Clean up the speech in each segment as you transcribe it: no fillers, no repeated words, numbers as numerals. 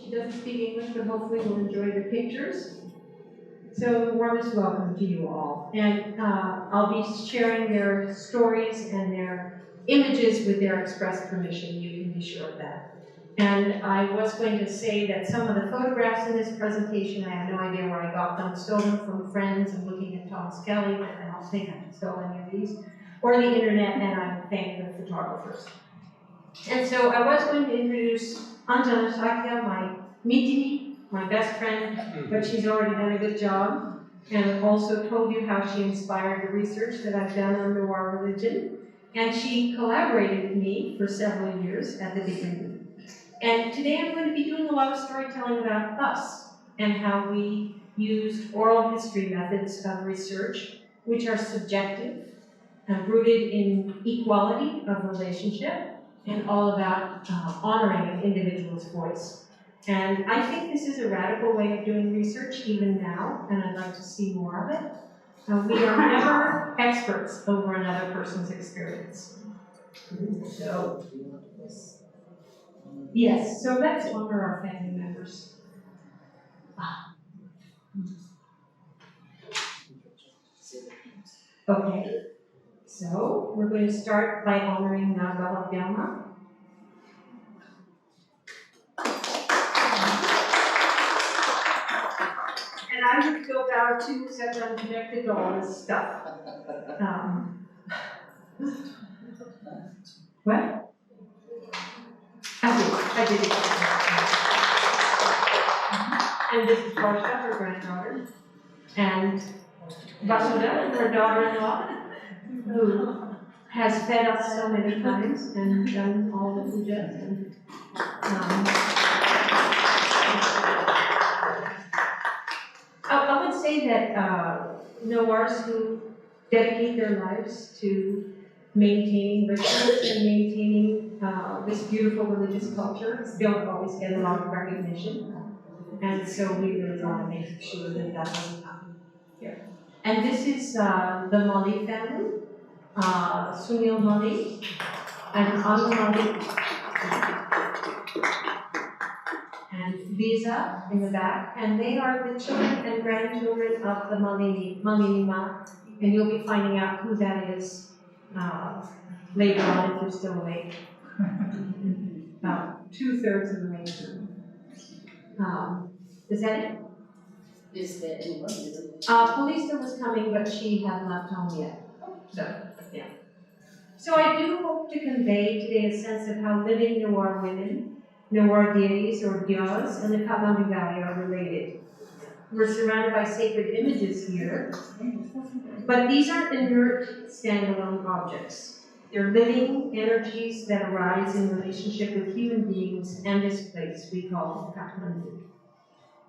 She doesn't speak English, but hopefully will enjoy the pictures. So the warmest welcome to you all. And I'll be sharing their stories and their images with their express permission. You can be sure of that. And I was going to say that some of the photographs in this presentation, I have no idea where I got them, stolen from friends. I'm looking at Thomas Kelly, but I don't think I stole any of these, or the internet, and I thank the photographers. And so I was going to introduce Anjana Shakya, my mitini, my best friend, but she's already done a good job, and also told you how she inspired the research that I've done on Newa religion. And she collaborated with me for several years at the beginning. And today I'm going to be doing a lot of storytelling about us and how we used oral history methods of research, which are subjective and rooted in equality of relationship and all about honoring an individual's voice. And I think this is a radical way of doing research even now, and I'd like to see more of it. We are never experts over another person's experience. So, yes, so let's honor our family members. Okay, so we're going to start by honoring Nagalabhyama. And I would go bow too, except I'm connected to all this stuff. What? I did it. And this is Varsha, her granddaughter, and Vasuda, her daughter-in-law, who has fed us so many times and done all the pujas. And, I would say that Newars who dedicate their lives to maintaining rituals and maintaining this beautiful religious culture don't always get a lot of recognition. And so we really want to make sure that that doesn't happen here. And this is the Mali family, Sunil Mali and Anu Mali, and Visa in the back. And they are the children and grandchildren of the Malinima, and you'll be finding out who that is later on if you're still awake. About 2/3 of the way through. Is that it? Is there anyone? Polista was coming, but she hadn't left home yet. So, yeah. So I do hope to convey today a sense of how living Newar women, Newar deities or dyas, and the Kathmandu Valley are related. We're surrounded by sacred images here, but these aren't inert, standalone objects. They're living energies that arise in relationship with human beings and this place we call Kathmandu.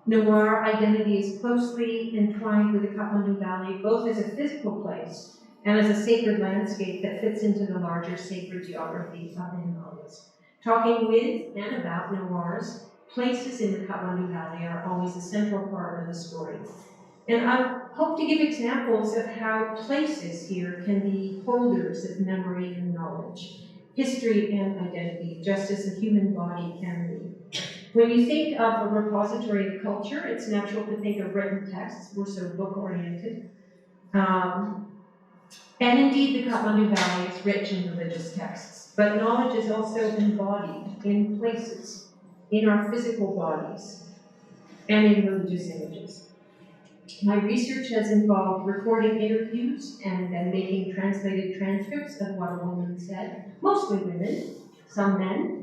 Newar identity is closely entwined with the Kathmandu Valley, both as a physical place and as a sacred landscape that fits into the larger sacred geography of the Himalayas. Talking with and about Newars, places in the Kathmandu Valley are always a central part of the story. And I hope to give examples of how places here can be holders of memory and knowledge, history and identity, just as the human body can be. When you think of a repository of culture, it's natural to think of written texts. We're so book-oriented. And indeed, the Kathmandu Valley is rich in religious texts, but knowledge is also embodied in places, in our physical bodies, and in religious images. My research has involved recording interviews and then making translated transcripts of what a woman said, mostly women, some men.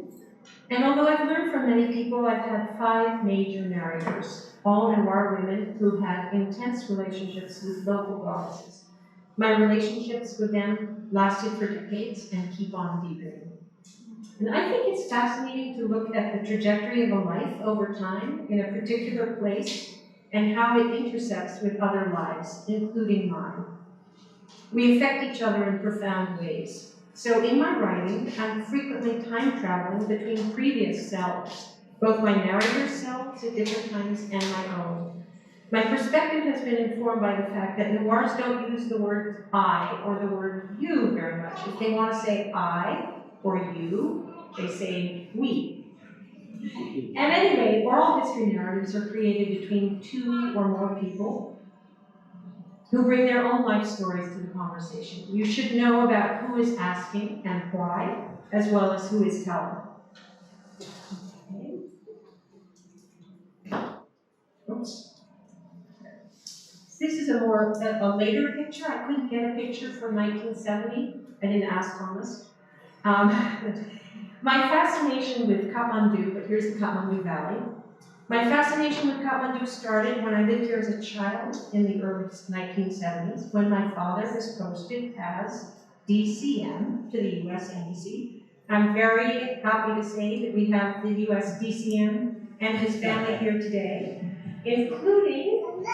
And although I've learned from many people, I've had 5 major narrators, all Newar women who had intense relationships with local goddesses. My relationships with them lasted for decades and keep on deepening. And I think it's fascinating to look at the trajectory of a life over time in a particular place and how it intersects with other lives, including mine. We affect each other in profound ways. So in my writing, I'm frequently time traveling between previous selves, both my narrator's selves at different times and my own. My perspective has been informed by the fact that Newars don't use the word I or the word you very much. If they want to say I or you, they say we. And anyway, oral history narratives are created between two or more people who bring their own life stories to the conversation. You should know about who is asking and why, as well as who is telling. Okay. Oops. This is a later picture. I couldn't get a picture from 1970. I didn't ask Thomas. My fascination with Kathmandu, but here's the Kathmandu Valley. My fascination with Kathmandu started when I lived here as a child in the early 1970s, when my father was posted as DCM to the US Embassy. I'm very happy to say that we have the US DCM and his family here today, including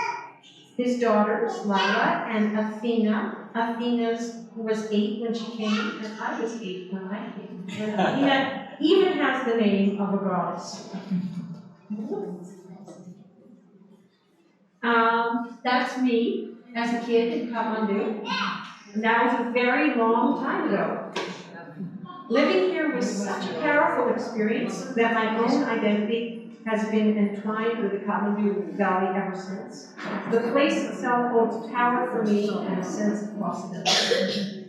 his daughters, Lila and Athena. Athena was 8 when she came, and I was 8 when I came. And Athena even has the name of a goddess. That's me as a kid in Kathmandu. And that was a very long time ago. Living here was such a powerful experience that my own identity has been entwined with the Kathmandu Valley ever since. The place itself holds power for me and a sense of possibility.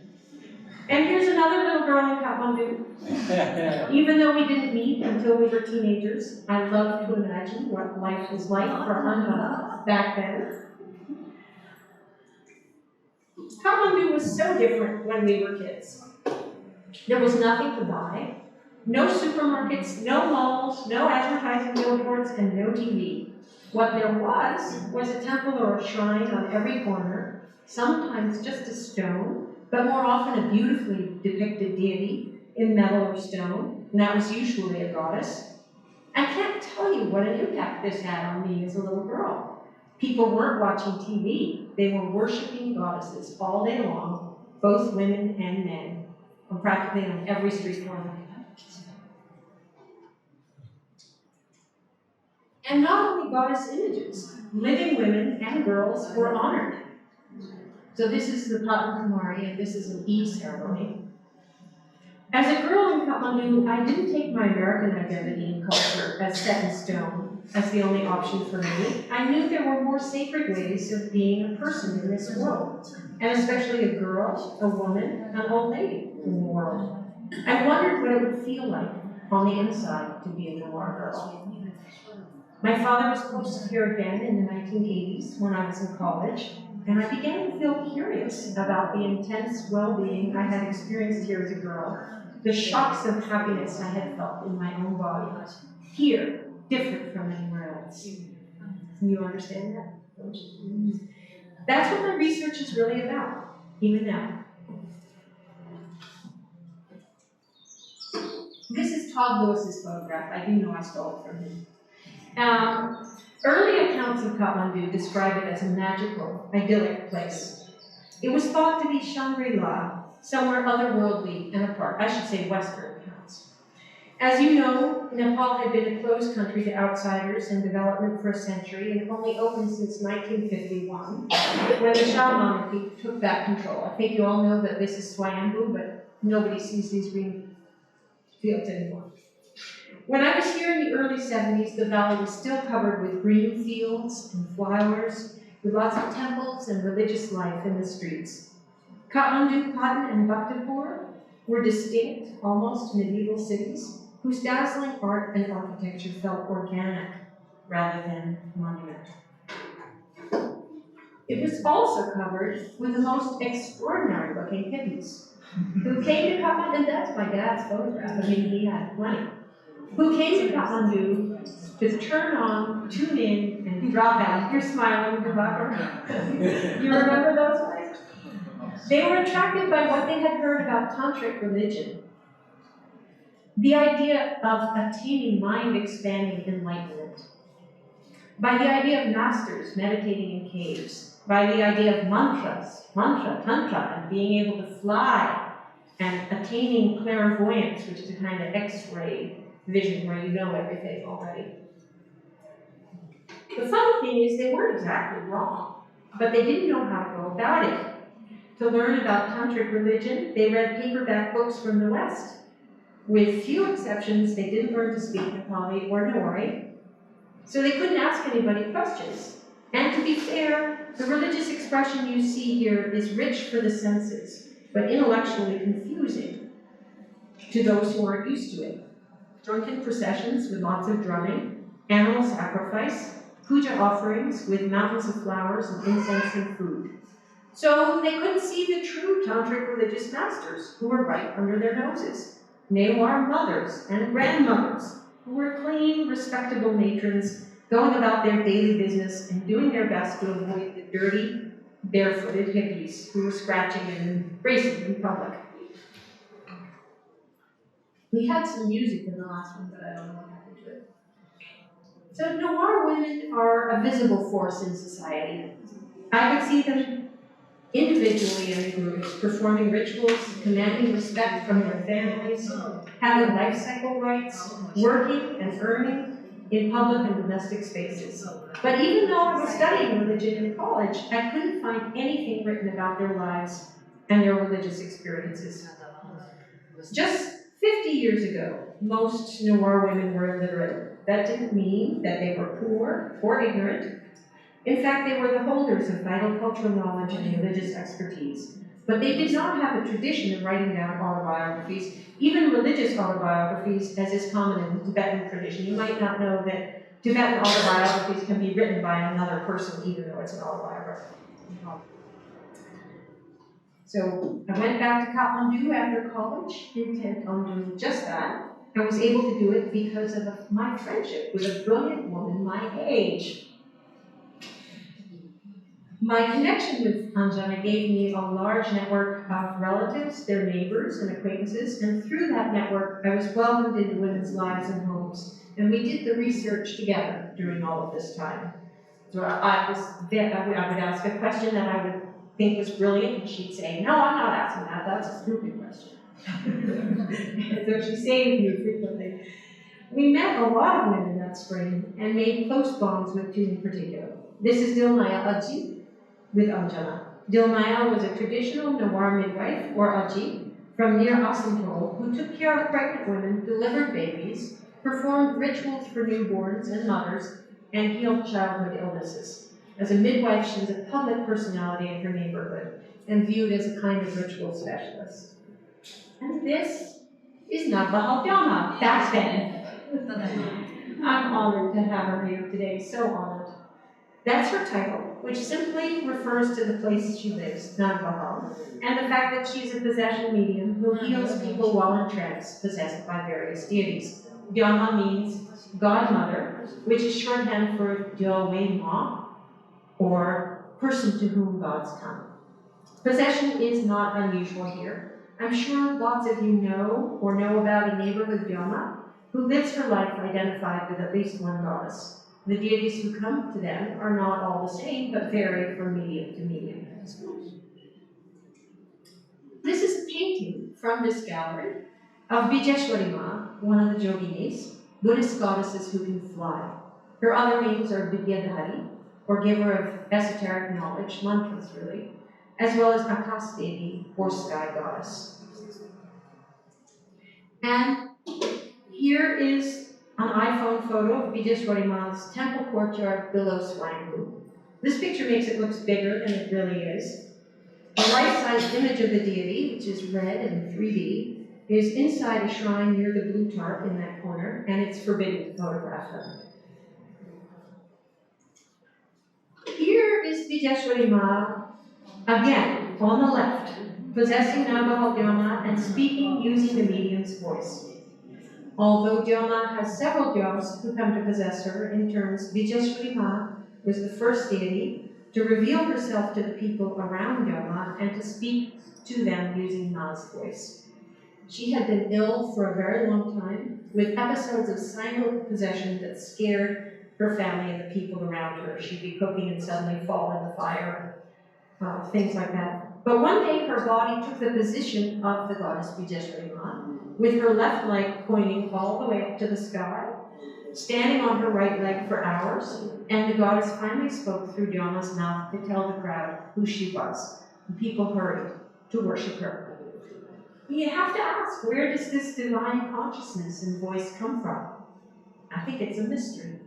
And here's another little girl in Kathmandu. Even though we didn't meet until we were teenagers, I love to imagine what life was like for Anjana back then. Kathmandu was so different when we were kids. There was nothing to buy, no supermarkets, no malls, no advertising billboards, and no TV. What there was a temple or a shrine on every corner, sometimes just a stone, but more often a beautifully depicted deity in metal or stone, and that was usually a goddess. I can't tell you what an impact this had on me as a little girl. People weren't watching TV, they were worshiping goddesses all day long, both women and men, practically on every street corner. And not only goddess images, living women and girls were honored. So this is the Patan Kumari, and this is an Eid ceremony. As a girl in Kathmandu, I didn't take my American identity and culture as set in stone as the only option for me. I knew there were more sacred ways of being a person in this world, and especially a girl, a woman, an old lady in the world. I wondered what it would feel like on the inside to be a Newa girl. My father was posted here again in the 1980s when I was in college, and I began to feel curious about the intense well-being I had experienced here as a girl, the shocks of happiness I had felt in my own body, here, different from anywhere else. Can you understand that? That's what my research is really about, even now. This is Todd Lewis's photograph. I do know I stole it from him. Early accounts of Kathmandu describe it as a magical, idyllic place. It was thought to be Shangri-La, somewhere otherworldly and apart. I should say Western accounts. As you know, Nepal had been a closed country to outsiders and development for a century and only opened since 1951, when the Shah monarchy took back control. I think you all know that this is Swayambhu, but nobody sees these green fields anymore. When I was here in the early 70s, the valley was still covered with green fields and flowers, with lots of temples and religious life in the streets. Kathmandu, Patan, and Bhaktapur were distinct, almost medieval cities, whose dazzling art and architecture felt organic rather than monumental. It was also covered with the most extraordinary-looking hippies, who came to Kathmandu, and that's my dad's photograph. I mean, he had plenty. Who came to Kathmandu to turn on, tune in, and drop out. You're smiling, Rebecca. You remember those guys? They were attracted by what they had heard about tantric religion. The idea of attaining mind-expanding enlightenment. By the idea of masters meditating in caves. By the idea of mantras, tantra, and being able to fly, and attaining clairvoyance, which is a kind of X-ray vision where you know everything already. The funny thing is they weren't exactly wrong, but they didn't know how to go about it. To learn about tantric religion, they read paperback books from the West. With few exceptions, they didn't learn to speak Nepali or Newari, so they couldn't ask anybody questions. And to be fair, the religious expression you see here is rich for the senses, but intellectually confusing to those who aren't used to it. Drunken processions with lots of drumming, animal sacrifice, puja offerings with mountains of flowers and incense and food. So they couldn't see the true tantric religious masters who were right under their noses. Newa mothers and grandmothers who were clean, respectable matrons going about their daily business and doing their best to avoid the dirty, barefooted hippies who were scratching and embracing in public. We had some music in the last one, but I don't know what happened to it. So Newar women are a visible force in society. I could see them individually and in groups, performing rituals, commanding respect from their families, having life cycle rights, working and earning in public and domestic spaces. But even though I was studying religion in college, I couldn't find anything written about their lives and their religious experiences. Just 50 years ago, most Newar women were illiterate. That didn't mean that they were poor or ignorant. In fact, they were the holders of vital cultural knowledge and religious expertise. But they did not have a tradition of writing down autobiographies, even religious autobiographies, as is common in Tibetan tradition. You might not know that Tibetan autobiographies can be written by another person, even though it's an autobiography. So I went back to Kathmandu after college, intent on doing just that. I was able to do it because of my friendship with a brilliant woman my age. My connection with Anjana gave me a large network of relatives, their neighbors and acquaintances, and through that network, I was welcomed into women's lives and homes, and we did the research together during all of this time. So I would ask a question that I would think was brilliant, and she'd say, "No, I'm not asking that, that's a stupid question." So she saved me frequently. We met a lot of women that spring and made close bonds with two in particular. This is Dilmaya Aji with Anjana. Dilmaya was a traditional Newar midwife, or Aji, from near Asanpol, who took care of pregnant women, delivered babies, performed rituals for newborns and mothers, and healed childhood illnesses. As a midwife, she was a public personality in her neighborhood and viewed as a kind of ritual specialist. And this is Nagbahaldyama, back then. I'm honored to have her here today, so honored. That's her title, which simply refers to the place she lives, Nagbahal, and the fact that she's a possession medium who heals people while in trance, possessed by various deities. Dyama means godmother, which is shorthand for Dyawei Ma, or person to whom gods come. Possession is not unusual here. I'm sure lots of you know or know about a neighbor with Dyama who lives her life identified with at least one goddess. The deities who come to them are not all the same, but vary from medium to medium. This is a painting from this gallery of Bijeshwari Ma, one of the yoginis, Buddhist goddesses who can fly. Her other names are Vidyadhari, or giver of esoteric knowledge, mantras really, as well as Akas Devi, or sky goddess. And here is an iPhone photo of Bijeshwari Ma's temple courtyard below Swayambhu. This picture makes it look bigger than it really is. A life-size image of the deity, which is red and 3D, is inside a shrine near the blue tarp in that corner, and it's forbidden to photograph her. Here is Bijeshwari Ma, again, on the left, possessing Nagbahaldyama and speaking using the medium's voice. Although Dyama has several Dyamas who come to possess her in turns, Bijeshwari Ma was the first deity to reveal herself to the people around Dyama and to speak to them using Ma's voice. She had been ill for a very long time, with episodes of silent possession that scared her family and the people around her. She'd be cooking and suddenly fall in the fire, things like that. But one day her body took the position of the goddess Bijeshwari Ma, with her left leg pointing all the way up to the sky, standing on her right leg for hours, and the goddess finally spoke through Dyama's mouth to tell the crowd who she was. And people hurried to worship her. You have to ask, where does this divine consciousness and voice come from? I think it's a mystery.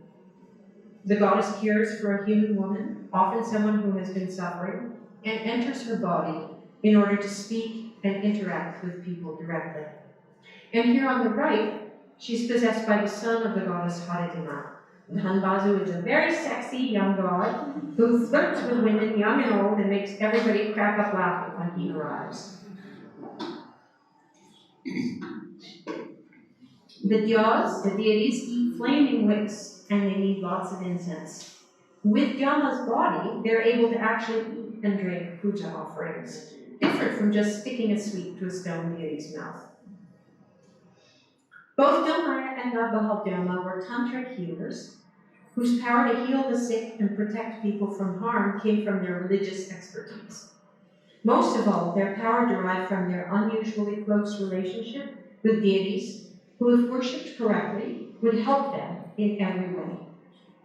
The goddess cares for a human woman, often someone who has been suffering, and enters her body in order to speak and interact with people directly. And here on the right, she's possessed by the son of the goddess Haridima. Dhanbazu is a very sexy young god who flirts with women young and old and makes everybody crack up laughing when he arrives. The Dyas, the deities, eat flaming wicks, and they need lots of incense. With Yama's body, they're able to actually eat and drink puja offerings, different from just sticking a sweet to a stone deity's mouth. Both Dilmaya and Nabahal were tantric healers, whose power to heal the sick and protect people from harm came from their religious expertise. Most of all, their power derived from their unusually close relationship with deities who, if worshipped correctly, would help them in every way.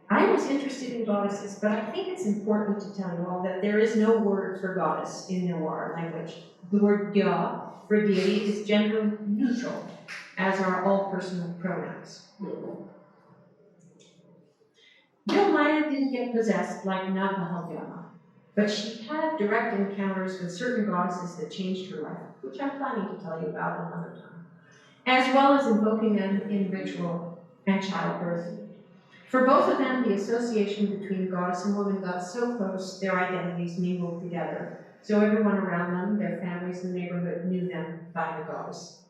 I was interested in goddesses, but I think it's important to tell you all that there is no word for goddess in Newa language. The word Dya for deity is gender neutral, as are all personal pronouns. Dilmaya didn't get possessed like Nagahalyama, but she had direct encounters with certain goddesses that changed her life, which I'm planning to tell you about another time, as well as invoking them in ritual and childbirth. For both of them, the association between goddess and woman got so close, their identities mingled together. So everyone around them, their families and neighborhood, knew them by the goddess.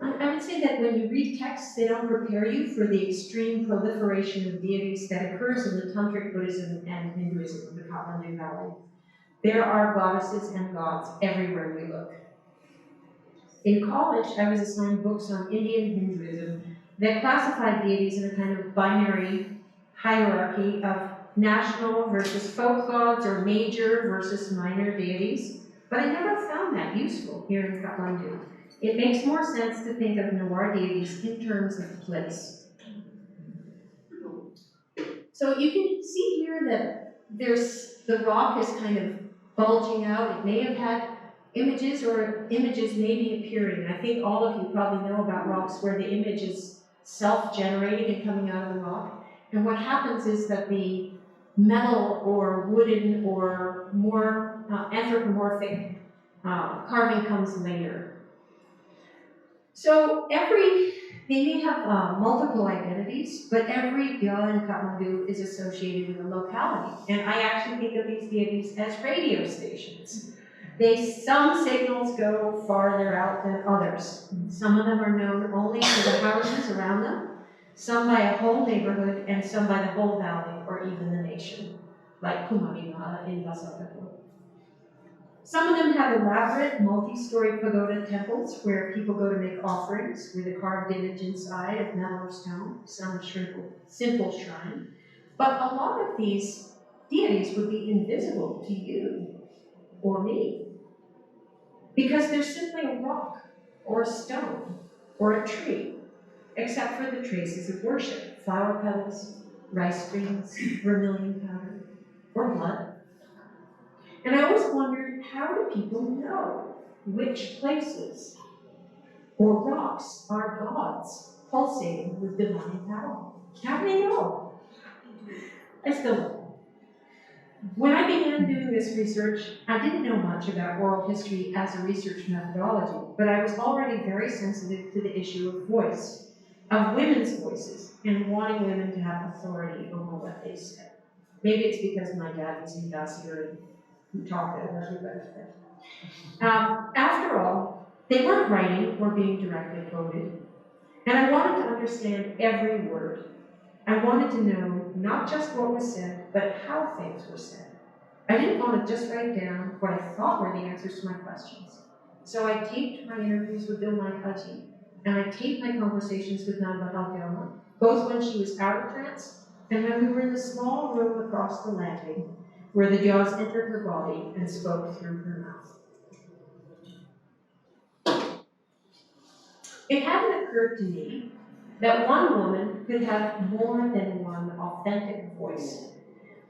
I would say that when you read texts, they don't prepare you for the extreme proliferation of deities that occurs in the Tantric Buddhism and Hinduism of the Kathmandu Valley. There are goddesses and gods everywhere we look. In college, I was assigned books on Indian Hinduism that classified deities in a kind of binary hierarchy of national versus folk gods or major versus minor deities, but I never found that useful here in Kathmandu. It makes more sense to think of Newar deities in terms of place. So you can see here that the rock is kind of bulging out. It may have had images, or images may be appearing. I think all of you probably know about rocks where the image is self-generated and coming out of the rock. And what happens is that the metal or wooden or more anthropomorphic carving comes later. So they may have multiple identities, but every Dya in Kathmandu is associated with a locality. And I actually think of these deities as radio stations. Some signals go farther out than others. Some of them are known only to the houses around them, some by a whole neighborhood, and some by the whole valley or even the nation, like Kumarima in Vasatapur. Some of them have elaborate multi-story pagoda temples where people go to make offerings with a carved image inside of metal or stone, some simple shrine. But a lot of these deities would be invisible to you or me, because they're simply a rock or a stone or a tree, except for the traces of worship: flower petals, rice grains, vermilion powder, or blood. And I always wondered, how do people know which places or rocks are gods pulsating with divine power? How do they know? I still don't know. When I began doing this research, I didn't know much about oral history as a research methodology, but I was already very sensitive to the issue of voice, of women's voices, and wanting women to have authority over what they said. Maybe it's because my dad was in Dasir who talked at everybody. After all, they weren't writing or being directly quoted, and I wanted to understand every word. I wanted to know not just what was said, but how things were said. I didn't want to just write down what I thought were the answers to my questions. So I taped my interviews with Dilmaya Haji, and I taped my conversations with Nambahal, both when she was out of trance and when we were in the small room across the landing, where the Dyas entered her body and spoke through her mouth. It hadn't occurred to me that one woman could have more than one authentic voice.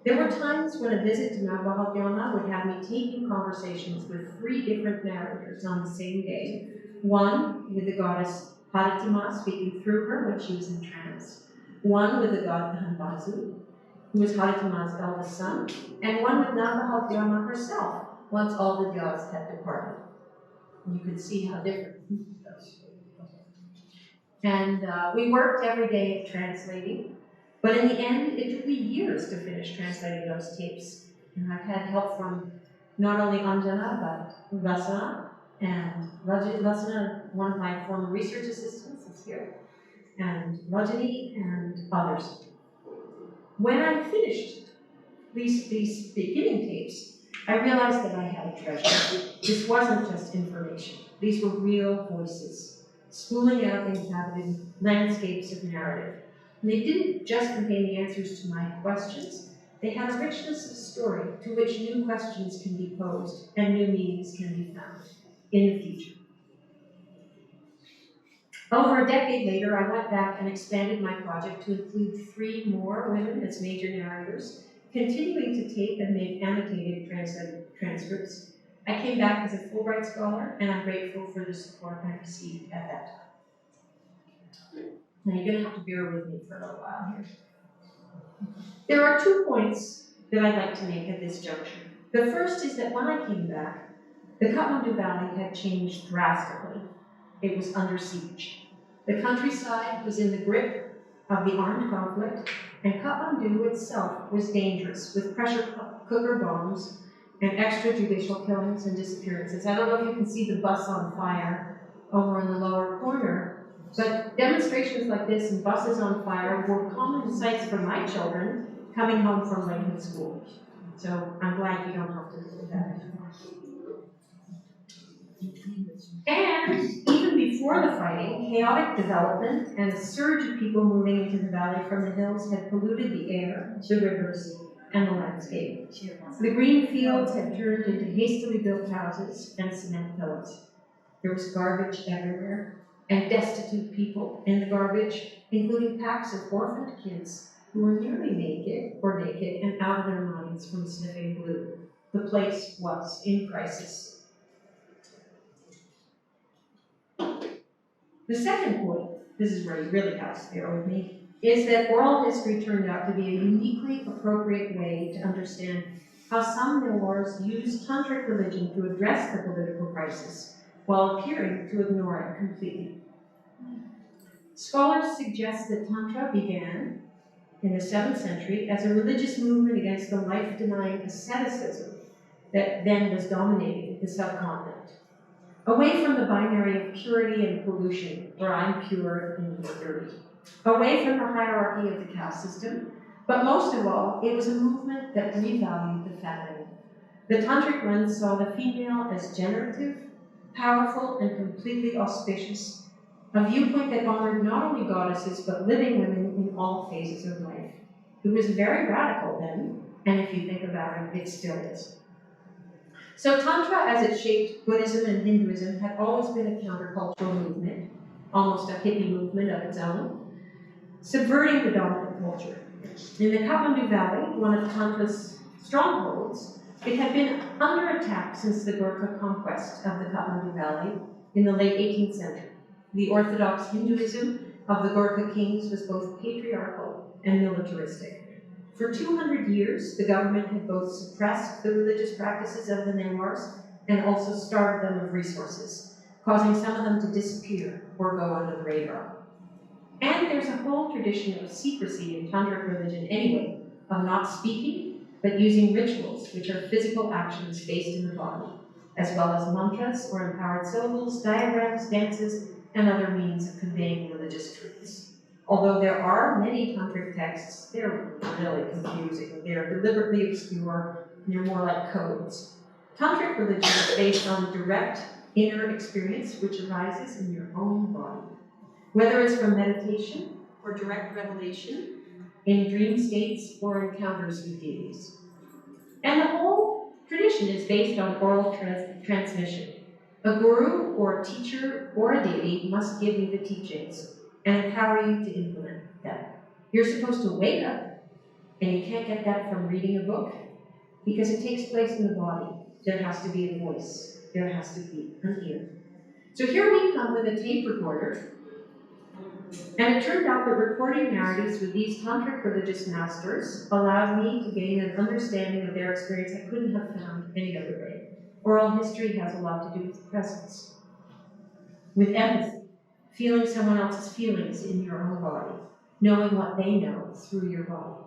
There were times when a visit to Newa would have me taking conversations with 3 different narrators on the same day. One with the goddess Haritima speaking through her when she was in trance, one with the god Kathmandu, who was Haritima's eldest son, and one with Newa herself, once all the gods had departed. You can see how different those. And we worked every day at translating, but in the end, it took me years to finish translating those tapes. And I've had help from not only Anjana, but Vasana, and Vasana, one of my former research assistants, is here, and Rajani, and others. When I finished these beginning tapes, I realized that I had a treasure. This wasn't just information. These were real voices, spooling out inhabited landscapes of narrative. And they didn't just contain the answers to my questions, they had a richness of story to which new questions can be posed and new meanings can be found in the future. Over a decade later, I went back and expanded my project to include 3 more women as major narrators, continuing to tape and make annotated transcripts. I came back as a Fulbright scholar, and I'm grateful for the support I received at that time. Now you're going to have to bear with me for a little while here. There are 2 points that I'd like to make at this juncture. The first is that when I came back, the Kathmandu Valley had changed drastically. It was under siege. The countryside was in the grip of the armed conflict, and Kathmandu itself was dangerous, with pressure cooker bombs and extrajudicial killings and disappearances. I don't know if you can see the bus on fire over in the lower corner, but demonstrations like this and buses on fire were common sights for my children coming home from Lakewood School. So I'm glad you don't have to do that anymore. And even before the fighting, chaotic development and a surge of people moving into the valley from the hills had polluted the air, the rivers, and the landscape. The green fields had turned into hastily built houses and cement pillars. There was garbage everywhere, and destitute people in the garbage, including packs of orphaned kids who were nearly naked and out of their minds from sniffing glue. The place was in crisis. The second point, this is where you really have to bear with me, is that oral history turned out to be a uniquely appropriate way to understand how some Newars used tantric religion to address the political crisis while appearing to ignore it completely. Scholars suggest that Tantra began in the 7th century as a religious movement against the life-denying asceticism that then was dominating the subcontinent. Away from the binary of purity and pollution, where I'm pure and you're dirty. Away from the hierarchy of the caste system, but most of all, it was a movement that revalued the feminine. The tantric lens saw the female as generative, powerful, and completely auspicious, a viewpoint that honored not only goddesses, but living women in all phases of life. It was very radical then, and if you think about it, it still is. So Tantra, as it shaped Buddhism and Hinduism, had always been a countercultural movement, almost a hippie movement of its own, subverting the dominant culture. In the Kathmandu Valley, one of Tantra's strongholds, it had been under attack since the Gurkha conquest of the Kathmandu Valley in the late 18th century. The orthodox Hinduism of the Gurkha kings was both patriarchal and militaristic. For 200 years, the government had both suppressed the religious practices of the Newars and also starved them of resources, causing some of them to disappear or go under the radar. And there's a whole tradition of secrecy in Tantric religion anyway, of not speaking, but using rituals, which are physical actions based in the body, as well as mantras or empowered syllables, diagrams, dances, and other means of conveying religious truths. Although there are many tantric texts, they're really confusing. They're deliberately obscure, and they're more like codes. Tantric religion is based on direct inner experience which arises in your own body. Whether it's from meditation or direct revelation, in dream states or encounters with deities. And the whole tradition is based on oral transmission. A guru or a teacher or a deity must give you the teachings and empower you to implement them. You're supposed to wake up And you can't get that from reading a book, because it takes place in the body. There has to be a voice. There has to be an ear. So here we come with a tape recorder. And it turned out that recording narratives with these tantric religious masters allowed me to gain an understanding of their experience I couldn't have found any other way. Oral history has a lot to do with presence, with empathy, feeling someone else's feelings in your own body, knowing what they know through your body.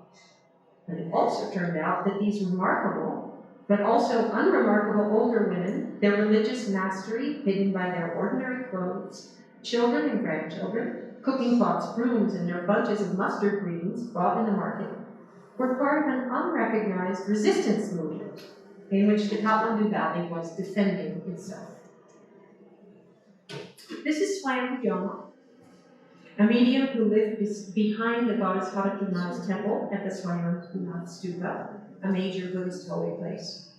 And it also turned out that these remarkable, but also unremarkable older women, their religious mastery hidden by their ordinary clothes, children and grandchildren, cooking pots, brooms, and their bunches of mustard greens bought in the market, were part of an unrecognized resistance movement in which the Kathmandu Valley was defending itself. This is Swayam Pujana, a medium who lived behind the goddess Haratuna's temple at the Swayambhunath Stupa, a major Buddhist holy place.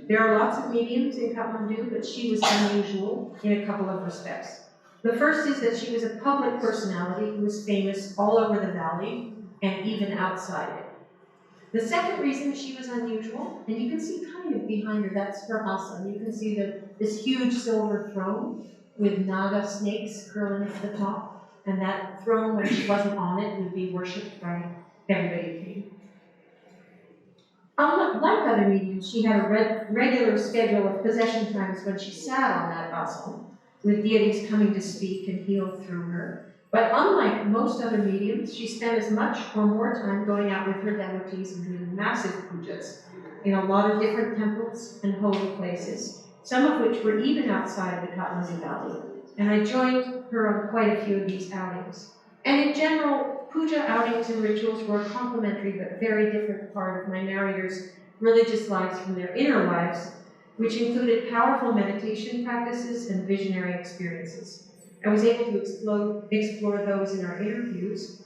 There are lots of mediums in Kathmandu, but she was unusual in a couple of respects. The first is that she was a public personality who was famous all over the valley and even outside it. The second reason she was unusual, and you can see kind of behind her, that's her asana. You can see this huge silver throne with naga snakes curling at the top, and that throne, when she wasn't on it, would be worshipped by everybody who came. Unlike other mediums, she had a regular schedule of possession times when she sat on that asana, with deities coming to speak and heal through her. But unlike most other mediums, she spent as much or more time going out with her devotees and doing massive pujas in a lot of different temples and holy places, some of which were even outside the Kathmandu Valley. And I joined her on quite a few of these outings. And in general, puja outings and rituals were a complementary but very different part of my narrator's religious lives from their inner lives, which included powerful meditation practices and visionary experiences. I was able to explore those in our interviews,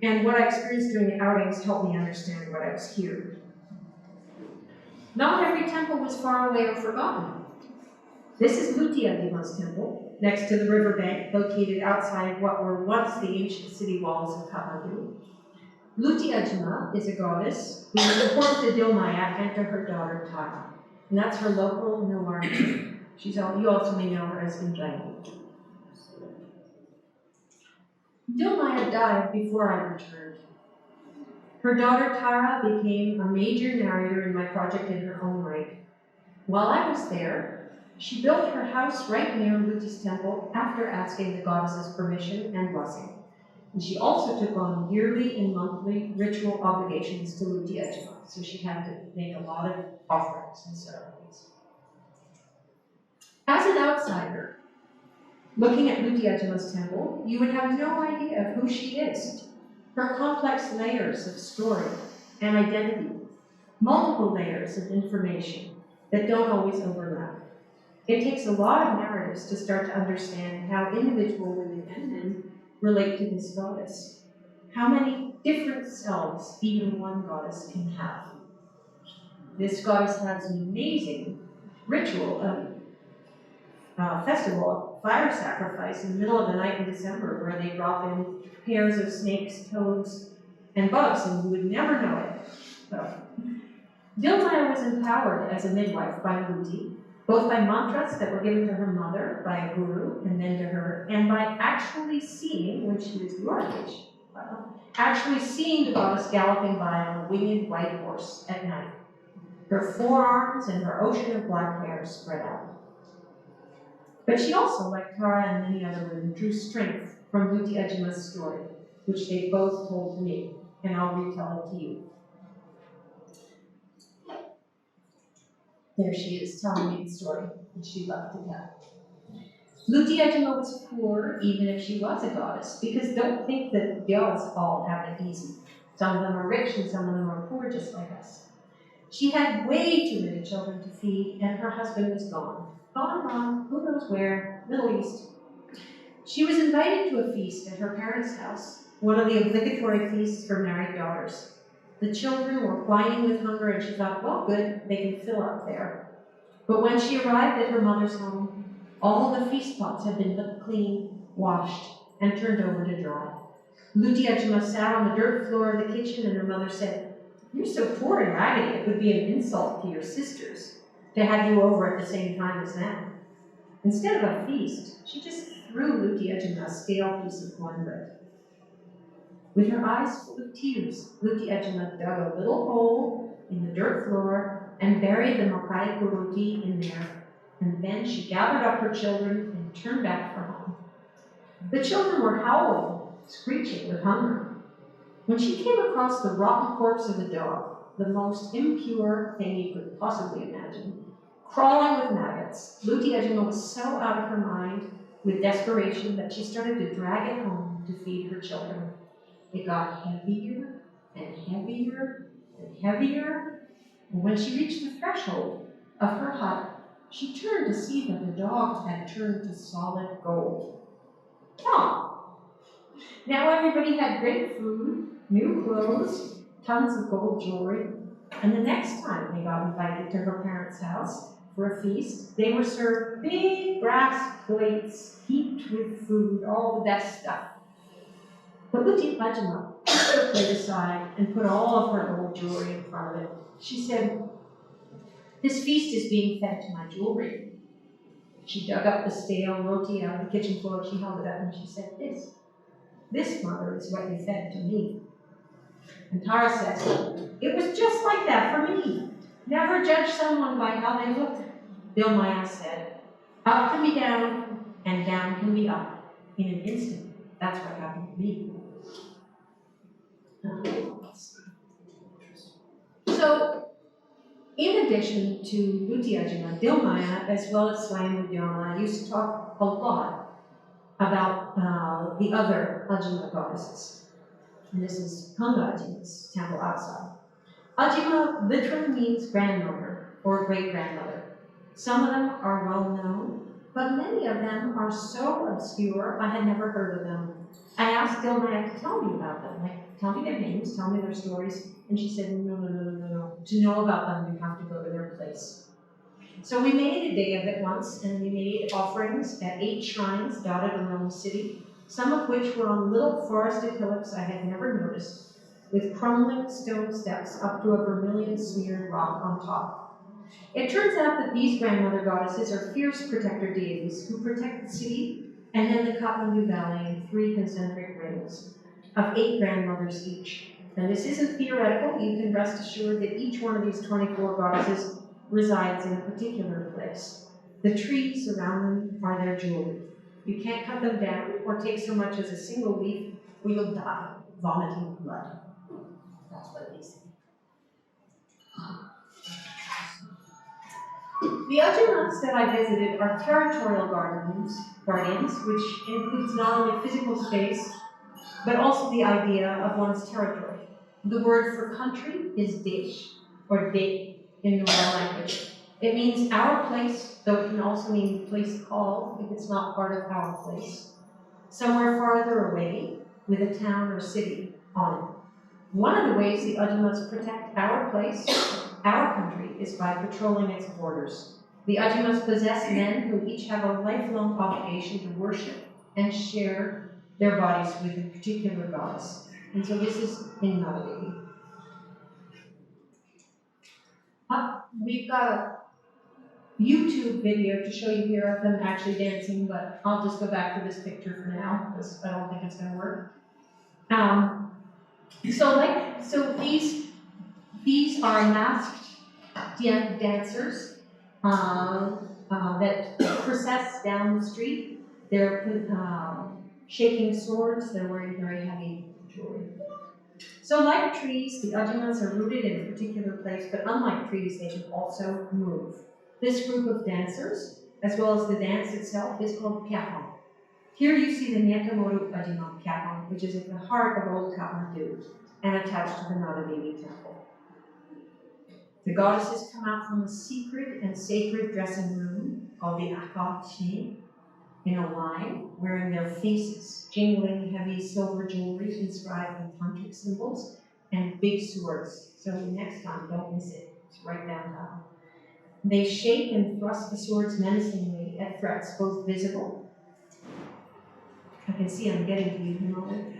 and what I experienced during the outings helped me understand what I was hearing. Not every temple was far away or forgotten. This is Lutiadima's temple, next to the riverbank, located outside what were once the ancient city walls of Kathmandu. Lutiadima is a goddess who was important to Dilmaya and to her daughter Tara. And that's her local Newa name. You also may know her as Anjana. Dilmaya died before I returned. Her daughter Tara became a major narrator in my project in her own right. While I was there, she built her house right near Luti's temple after asking the goddess's permission and blessing. And she also took on yearly and monthly ritual obligations to Lutiadima, so she had to make a lot of offerings and ceremonies. As an outsider, looking at Lutiadima's temple, you would have no idea of who she is. Her complex layers of story and identity, multiple layers of information that don't always overlap. It takes a lot of narratives to start to understand how individual women and men relate to this goddess. How many different selves even one goddess can have. This goddess has an amazing ritual festival, fire sacrifice in the middle of the night in December, where they drop in pairs of snakes, toads, and bugs, and you would never know it. So, Dilmaya was empowered as a midwife by Luti, both by mantras that were given to her mother by a guru, and then to her, and by actually seeing, when she was your age, actually seeing the goddess galloping by on a winged white horse at night, her forearms and her ocean of black hair spread out. But she also, like Tara and many other women, drew strength from Lutiadima's story, which they both told to me, and I'll retell it to you. There she is, telling me the story, and she loved to tell. Lutiadima was poor, even if she was a goddess, because don't think that gods all have it easy. Some of them are rich, and some of them are poor, just like us. She had way too many children to feed, and her husband was gone. Gone, who knows where, Middle East. She was invited to a feast at her parents' house, one of the obligatory feasts for married daughters. The children were whining with hunger, and she thought, well, good, they can fill up there. But when she arrived at her mother's home, all the feast pots had been licked clean, washed, and turned over to dry. Luti Ajima sat on the dirt floor of the kitchen and her mother said, "You're so poor and raggedy, it would be an insult to your sisters to have you over at the same time as them." Instead of a feast, she just threw Luti Ajima a stale piece of cornbread. With her eyes full of tears, Luti Ajima dug a little hole in the dirt floor and buried the makai roti in there. And then she gathered up her children and turned back for home. The children were howling, screeching with hunger. When she came across the rotten corpse of a dog, the most impure thing you could possibly imagine, crawling with maggots, Luti Ajima was so out of her mind with desperation that she started to drag it home to feed her children. It got heavier and heavier and heavier, and when she reached the threshold of her hut, she turned to see that the dog had turned to solid gold. Oh! Now everybody had great food, new clothes, tons of gold jewelry, and the next time they got invited to her parents' house for a feast, they were served big brass plates heaped with food, all the best stuff. But Luti Ajima put her plate aside and put all of her gold jewelry in front of it. She said, "This feast is being fed to my jewelry." She dug up the stale roti out of the kitchen floor, she held it up, and she said, This, mother, is what you fed to me." And Tara said, "It was just like that for me. Never judge someone by how they look." Bill Maya said, "Up can be down, and down can be up. In an instant, that's what happened to me." So, in addition to Luti Ajima, Dilmaya, as well as Swayam Udyama, used to talk a lot about the other Ajima goddesses. And this is Kanga Ajima's temple outside. Ajima literally means grandmother or great-grandmother. Some of them are well known, but many of them are so obscure I had never heard of them. I asked Dilmaya to tell me about them, like, tell me their names, tell me their stories, and she said, no. To know about them, you have to go to their place. So we made a day of it once, and we made offerings at 8 shrines dotted around the city, some of which were on little forested hillocks I had never noticed, with crumbling stone steps up to a vermilion-smeared rock on top. It turns out that these grandmother goddesses are fierce protector deities who protect the city and then the Kathmandu Valley in 3 concentric rings of 8 grandmothers each. And this isn't theoretical. You can rest assured that each one of these 24 goddesses resides in a particular place. The trees around them are their jewelry. You can't cut them down or take so much as a single leaf, or you'll die, vomiting blood. That's what they say. The Ajimas that I visited are territorial guardians, which includes not only physical space, but also the idea of one's territory. The word for country is desh, or de in Newa language. It means our place, though it can also mean place called if it's not part of our place. Somewhere farther away, with a town or city on it. One of the ways the Ajimas protect our place, our country, is by patrolling its borders. The Ajimas possess men who each have a lifelong obligation to worship and share their bodies with a particular goddess. And so this is in Navadevি. We've got a YouTube video to show you here of them actually dancing, but I'll just go back to this picture for now, because I don't think it's going to work. So these are masked dancers that process down the street. They're shaking swords. They're wearing very heavy jewelry. So like trees, the Ajimas are rooted in a particular place, but unlike trees, they can also move. This group of dancers, as well as the dance itself, is called Pyahon. Here you see the Nyatamoru Ajima Pyahon, which is at the heart of old Kathmandu and attached to the Nadadevi temple. The goddesses come out from a secret and sacred dressing room called the Akachi in a line, wearing their faces, jingling heavy silver jewelry inscribed with tantric symbols and big swords. So next time, don't miss it. It's right downtown. They shake and thrust the swords menacingly at threats both visible. I can see I'm getting to you in a moment.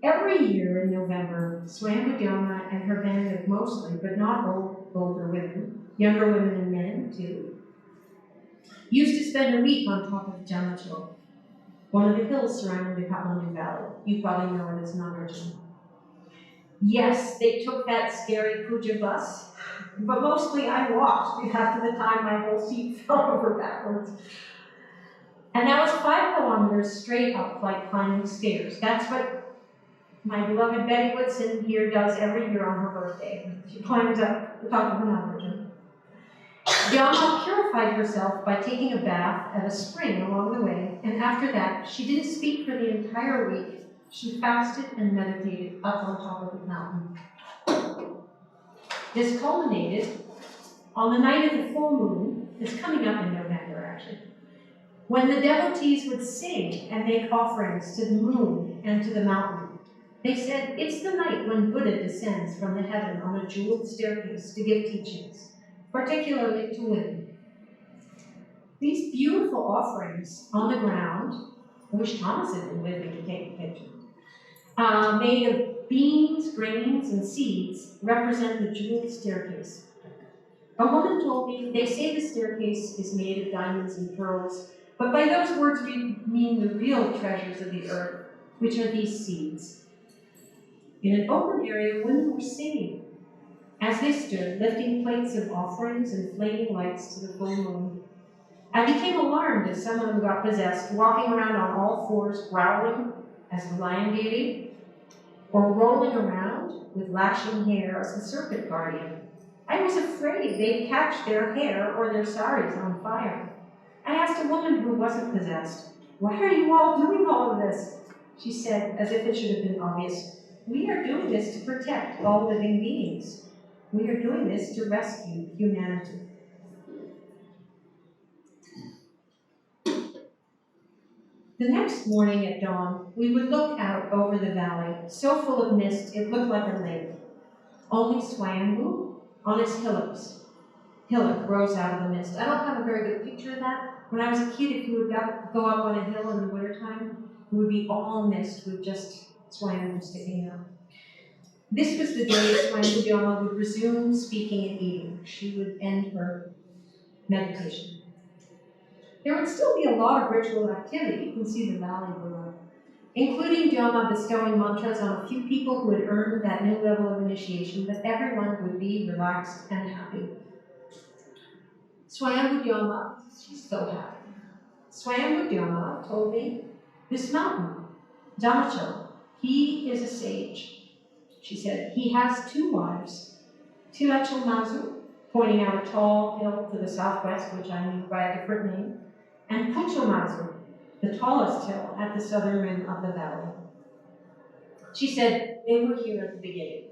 Every year in November, Swayambudhyama and her band of mostly, but not older women, younger women and men too, used to spend a week on top of Jamacho, one of the hills surrounding the Kathmandu Valley. You probably know it as Nagarjuna. Yes, they took that scary puja bus, but mostly I walked. Half of the time my whole seat fell over backwards. And that was 5 kilometers straight up, like climbing stairs. That's what my beloved Betty Woodson here does every year on her birthday. She climbs up the top of an Nagarjuna. Dhyama purified herself by taking a bath at a spring along the way, and after that, she didn't speak for the entire week. She fasted and meditated up on top of the mountain. This culminated on the night of the full moon. It's coming up in November, actually, when the devotees would sing and make offerings to the moon and to the mountain. They said, it's the night when Buddha descends from the heaven on a jeweled staircase to give teachings, particularly to women. These beautiful offerings on the ground, I wish Thomas had been living to take a picture, made of beans, grains, and seeds, represent the jeweled staircase. A woman told me, they say the staircase is made of diamonds and pearls, but by those words we mean the real treasures of the earth, which are these seeds. In an open area, women were singing as they stood, lifting plates of offerings and flaming lights to the full moon. I became alarmed as some of them got possessed, walking around on all fours, growling as the lion deity, or rolling around with lashing hair as the serpent guardian. I was afraid they'd catch their hair or their saris on fire. I asked a woman who wasn't possessed, why are you all doing all of this? She said, as if it should have been obvious, we are doing this to protect all living beings. We are doing this to rescue humanity. The next morning at dawn, we would look out over the valley, so full of mist it looked like a lake. Only Swayambhu on its hillock rose out of the mist. I don't have a very good picture of that. When I was a kid, if you would go up on a hill in the wintertime, it would be all mist with just Swayambhu sticking out. This was the day Swayambudhyama would resume speaking and eating. She would end her meditation. There would still be a lot of ritual activity. You can see the valley below, including Dhyama bestowing mantras on a few people who had earned that new level of initiation, but everyone would be relaxed and happy. Swayambudhyama, she's so happy. Swayambudhyama told me, this mountain, Jamacho, he is a sage. She said, he has 2 wives, Tilacho Mazu, pointing out a tall hill to the southwest, which I knew by a different name, and Pucho Mazu, the tallest hill at the southern rim of the valley. She said, they were here at the beginning.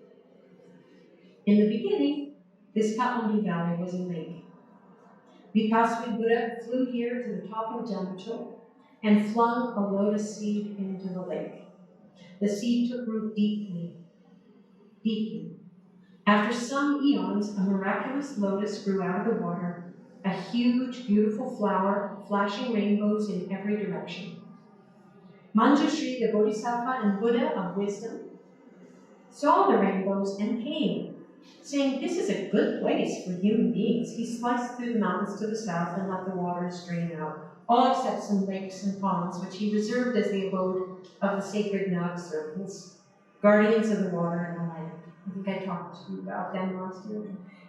In the beginning, this Kathmandu Valley was a lake. Vipassana Buddha flew here to the top of Jamacho and flung a lotus seed into the lake. The seed took root deeply. After some eons, a miraculous lotus grew out of the water, a huge, beautiful flower, flashing rainbows in every direction. Manjushri, the Bodhisattva and Buddha of wisdom, saw the rainbows and came, saying, this is a good place for human beings. He sliced through the mountains to the south and let the waters drain out, all except some lakes and ponds, which he reserved as the abode of the sacred Nag serpents, guardians of the water and the land. I think I talked to you about them last year.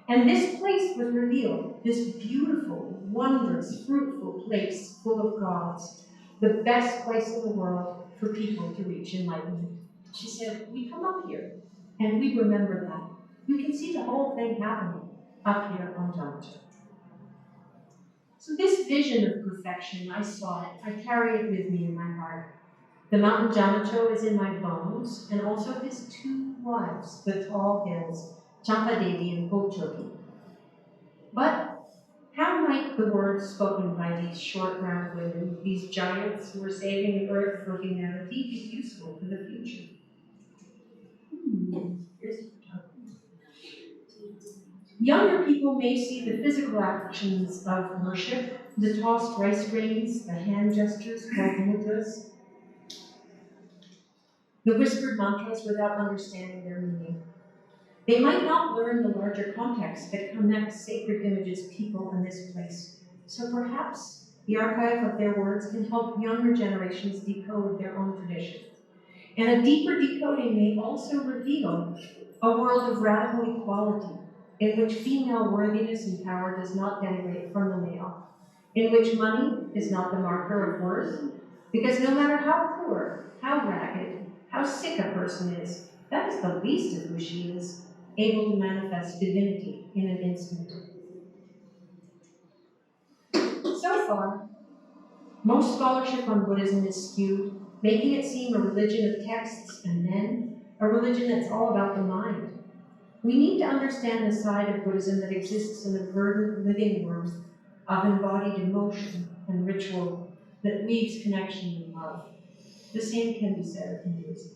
And this place was revealed, this beautiful, wondrous, fruitful place full of gods, the best place in the world for people to reach enlightenment. She said, we come up here, and we remember that. We can see the whole thing happening up here on Jamacho. So this vision of perfection, I saw it. I carry it with me in my heart. The mountain Jamacho is in my bones, and also his 2 wives, the tall hills, Champadevi and Polchoki. But how might the words spoken by these short, round women, these giants who are saving the earth for humanity, be useful for the future? Younger people may see the physical actions of worship, the tossed rice grains, the hand gestures called mudras. the whispered mantras without understanding their meaning. They might not learn the larger context that connects sacred images, people, and this place. So perhaps the archive of their words can help younger generations decode their own tradition. And a deeper decoding may also reveal a world of radical equality, in which female worthiness and power does not denigrate from the male, in which money is not the marker of worth, because no matter how poor, how ragged, how sick a person is, that is the least of who she is, able to manifest divinity in an instant. So far, most scholarship on Buddhism is skewed, making it seem a religion of texts and men, a religion that's all about the mind. We need to understand the side of Buddhism that exists in the verdant living world of embodied emotion and ritual that weaves connection and love. The same can be said of Hinduism.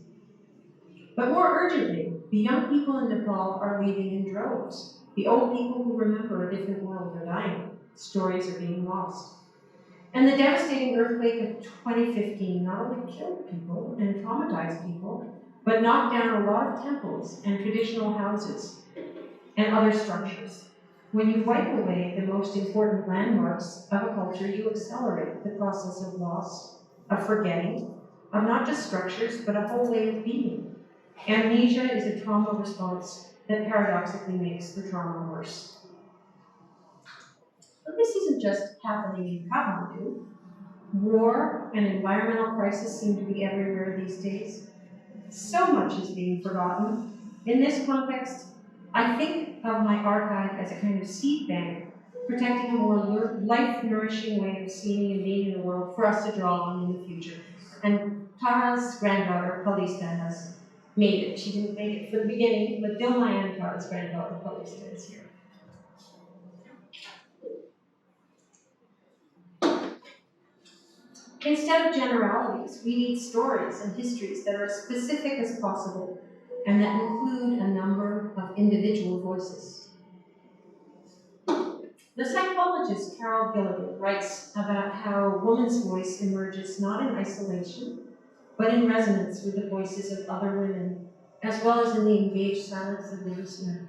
But more urgently, the young people in Nepal are leaving in droves. The old people who remember a different world are dying. Stories are being lost. And the devastating earthquake of 2015 not only killed people and traumatized people, but knocked down a lot of temples and traditional houses and other structures. When you wipe away the most important landmarks of a culture, you accelerate the process of loss, of forgetting, of not just structures, but a whole way of being. Amnesia is a trauma response that paradoxically makes the trauma worse. But this isn't just happening in Kathmandu. War and environmental crisis seem to be everywhere these days. So much is being forgotten. In this context, I think of my archive as a kind of seed bank, protecting a more life-nourishing way of seeing and being in the world for us to draw on in the future. And Tara's granddaughter, Palista, has made it. She didn't make it for the beginning, but Dilma and Tara's granddaughter, Palista, is here. Instead of generalities, we need stories and histories that are as specific as possible and that include a number of individual voices. The psychologist Carol Gilligan writes about how woman's voice emerges not in isolation, but in resonance with the voices of other women, as well as in the engaged silence of the listener.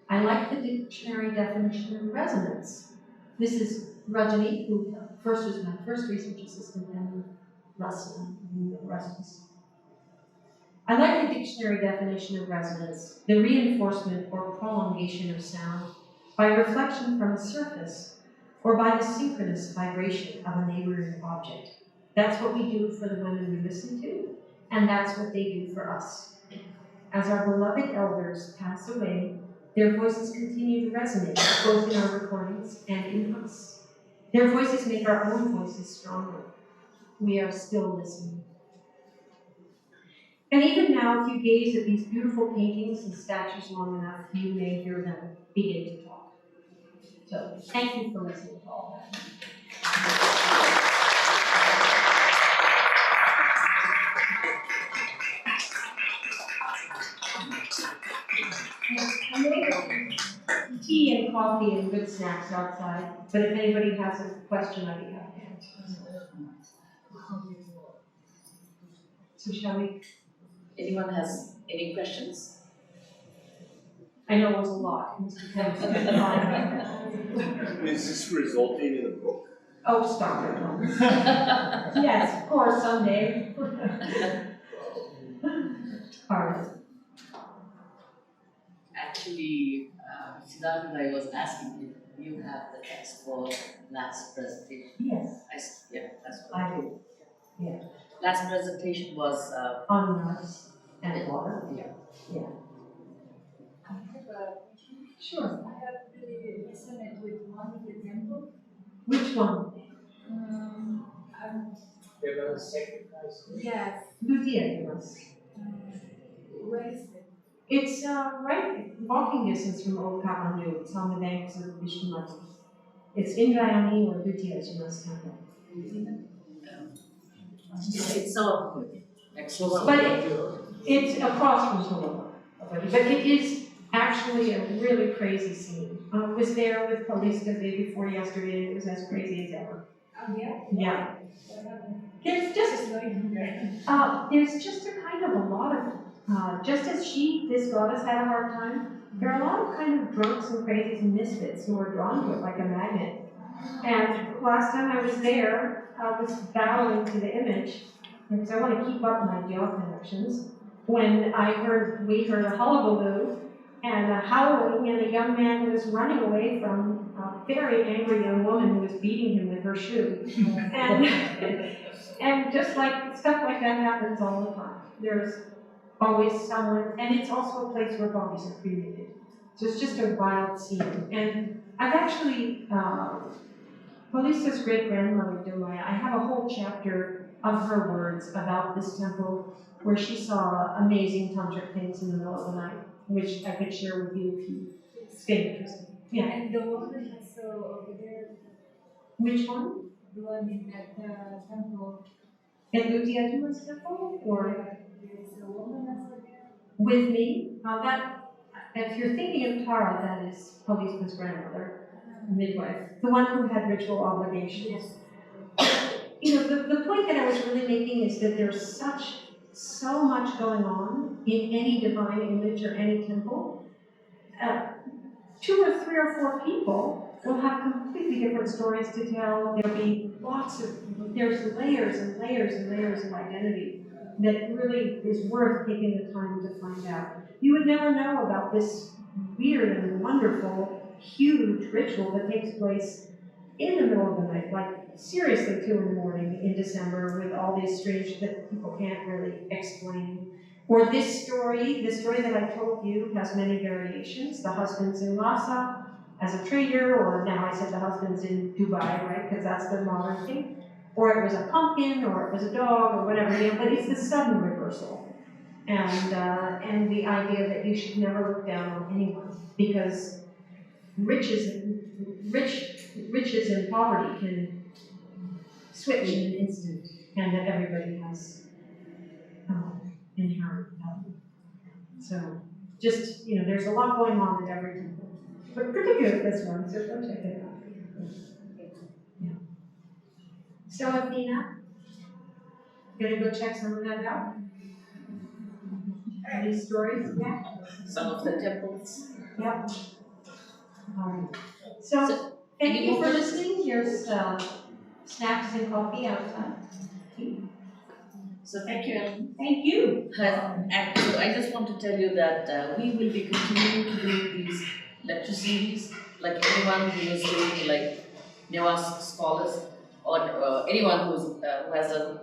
I like the dictionary definition of resonance. This is Rajani, who first was my first research assistant, and Russell, and the rest of us. I like the dictionary definition of resonance, the reinforcement or prolongation of sound by reflection from a surface or by the synchronous vibration of a neighboring object. That's what we do for the women we listen to, and that's what they do for us. As our beloved elders pass away, their voices continue to resonate, both in our recordings and in us. Their voices make our own voices stronger. We are still listening. And even now, if you gaze at these beautiful paintings and statues long enough, you may hear them begin to talk. So, thank you for listening to all that. Tea and coffee and good snacks outside, but if anybody has a question, I'd be happy to answer. So shall we? Anyone has any questions? I know it was a lot. Is this resulting in a book? Oh, stop it. Yes, of course, someday. All right. Actually, Siddhartha, I was asking if you have the text for last presentation. Yes, Yeah, that's what I do. Yeah. Last presentation was On Mars and water. Yeah. Yeah. I have a question. Sure. I have really listened with one of the temple. Which one? There was a sacrifice. Yes. Lutia. Where is it? It's right walking distance from Old Kathmandu. It's on the banks of Vishnumathi. It's Indrayani or Lutia temple. it's so But it's across from Toloba. But it is actually a really crazy scene. I was there with Palista day before yesterday, and it was as crazy as ever. Oh, yeah? Yeah. What happened? There's just Just going there. there's just a kind of a lot of, just as this goddess had a hard time, there are a lot of kind of drunks and crazies and misfits who are drawn to it like a magnet. And last time I was there, I was bowing to the image, because I want to keep up my jaw connections, when we heard a hullabaloo and a howling, and a young man was running away from a very angry young woman who was beating him with her shoe. And, and just like, stuff like that happens all the time. There's always someone, and it's also a place where bodies are cremated. So it's just a wild scene. And I've actually, Polisa's great-grandmother, Dumaya, I have a whole chapter of her words about this temple where she saw amazing tantric things in the middle of the night, which I could share with you if you stay interested. Yeah. And the woman also over there, Which one? the one in that temple. At Utiatuma's temple? Or There's a woman also there. with me? If you're thinking of Tara, that is Polisa's grandmother, midwife, the one who had ritual obligations. You know, the point that I was really making is that there's so much going on in any divine image or any temple. 2 or 3 or 4 people will have completely different stories to tell. There'll be there's layers and layers and layers of identity that really is worth taking the time to find out. You would never know about this weird and wonderful, huge ritual that takes place in the middle of the night, like seriously 2 in the morning in December, with all these strange that people can't really explain. Or the story that I told you has many variations. The husband's in Lhasa as a trader, or now I said the husband's in Dubai, right? Because that's the modern thing. Or it was a pumpkin, or it was a dog, or whatever, you know, but it's the sudden reversal. And the idea that you should never look down on anyone, because riches and poverty can switch in an instant, and that everybody has inherent value. So, just, you know, there's a lot going on at every temple, but particularly this one, so go check it out. Yeah. So, Athena, gonna go check some of that out? These stories? Yeah. Some of the temples. Yep. So, thank you for listening. There's snacks and coffee outside. So thank you, Ellen. Thank you. And so I just want to tell you that we will be continuing to do these lecture series. Like anyone who is doing like Newa scholars, or anyone who has done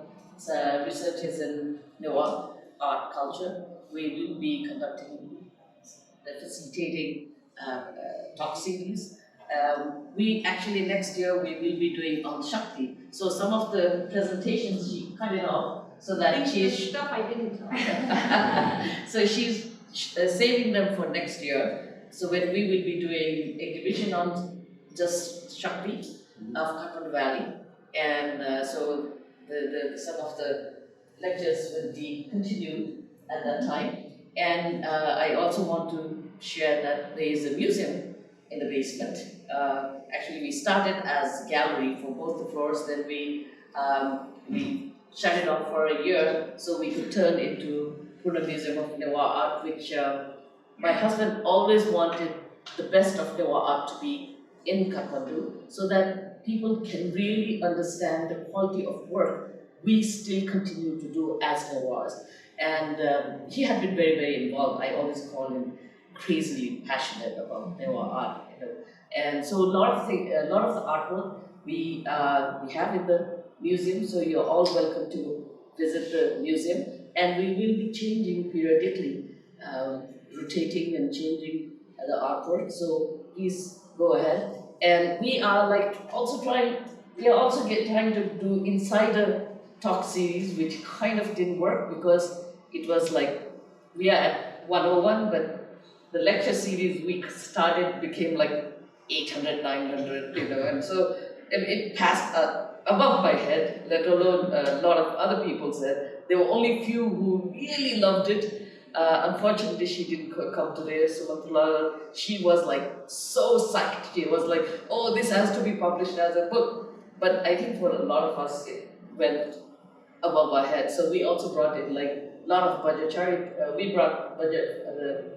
researches in Newa art culture, we will be facilitating talk series. We actually next year we will be doing on Shakti. So some of the presentations she cut it off so that she's stuff I didn't tell. so she's saving them for next year. So when we will be doing exhibition on just Shakti of Kathmandu Valley, and so some of the lectures will be continued at that time. And I also want to share that there is a museum in the basement. Actually, we started as a gallery for both the floors, then we shut it off for a year so we could turn into Purna Museum of Newa Art, which my husband always wanted the best of Newa art to be in Kathmandu, so that people can really understand the quality of work we still continue to do as Newas. And he had been very, very involved. I always call him crazily passionate about Newa art, you know. And so a lot of the artwork we have in the museum. So you're all welcome to visit the museum, and we will be changing periodically, rotating and changing the artwork. So please go ahead. And we are trying to do insider talk series, which kind of didn't work because it was like we are at 101, but the lecture series we started became like 800, 900, you know, and so it passed above my head, let alone a lot of other people said. There were only few who really loved it. Unfortunately, she didn't come today, Sumantula. She was like so psyched. She was like, oh, this has to be published as a book. but I think for a lot of us it went above our head. So we also brought in like a lot of budgetary. We brought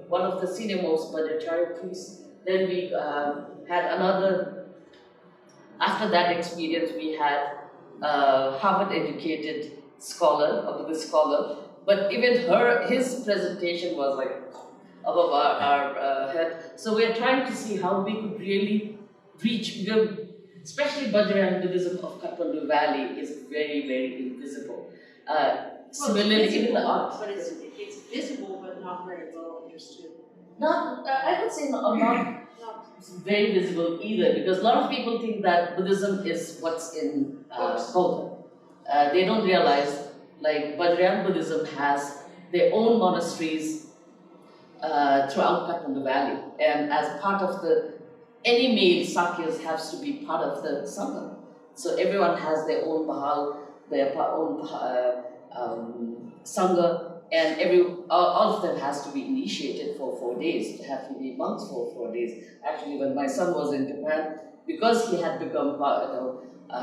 one of the senior most budgetary priests. Then we had another. After that experience, we had Harvard-educated scholar, a Buddhist scholar. But even his presentation was like above our head. So we are trying to see how we could really reach, because especially Vajrayana Buddhism of Kathmandu Valley is very, very invisible. Similarly, even the art. But it's visible but not very well understood. Not, I would say not very visible either, because a lot of people think that Buddhism is what's in Bhutan. They don't realize, like Vajrayana Buddhism has their own monasteries throughout Kathmandu Valley, and as part of any male Sakyas has to be part of the Sangha. So everyone has their own Bahal, their own Sangha, and all of them has to be initiated for 4 days. They have to be monks for 4 days. Actually, when my son was in Japan, because he had become,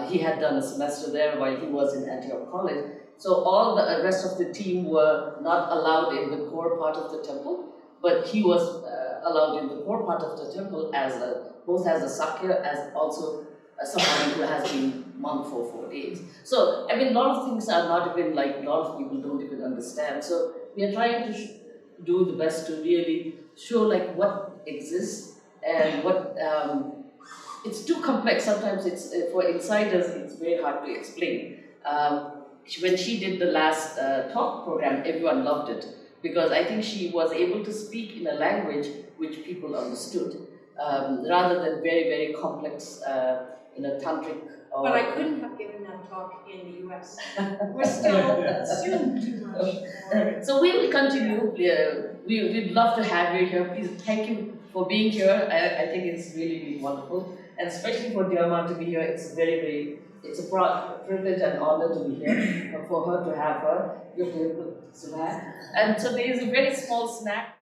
he had done a semester there while he was in Antioch College, so all the rest of the team were not allowed in the core part of the temple, but he was allowed in the core part of the temple both as a Sakya as also someone who has been monk for 4 days. So, I mean, a lot of things are not even like, a lot of people don't even understand. So, we are trying to do the best to really show like what exists and what, it's too complex. Sometimes it's, for insiders, it's very hard to explain. When she did the last talk program, everyone loved it, because I think she was able to speak in a language which people understood, rather than very, very complex, tantric. But I couldn't have given that talk in the US. We're still assumed too much. So we will continue. We'd love to have you here. Please, thank you for being here. I think it's really, really wonderful. And especially for Dharma to be here, it's very, very, it's a privilege and honor to be here, for her to have her. And so there is a very small snack.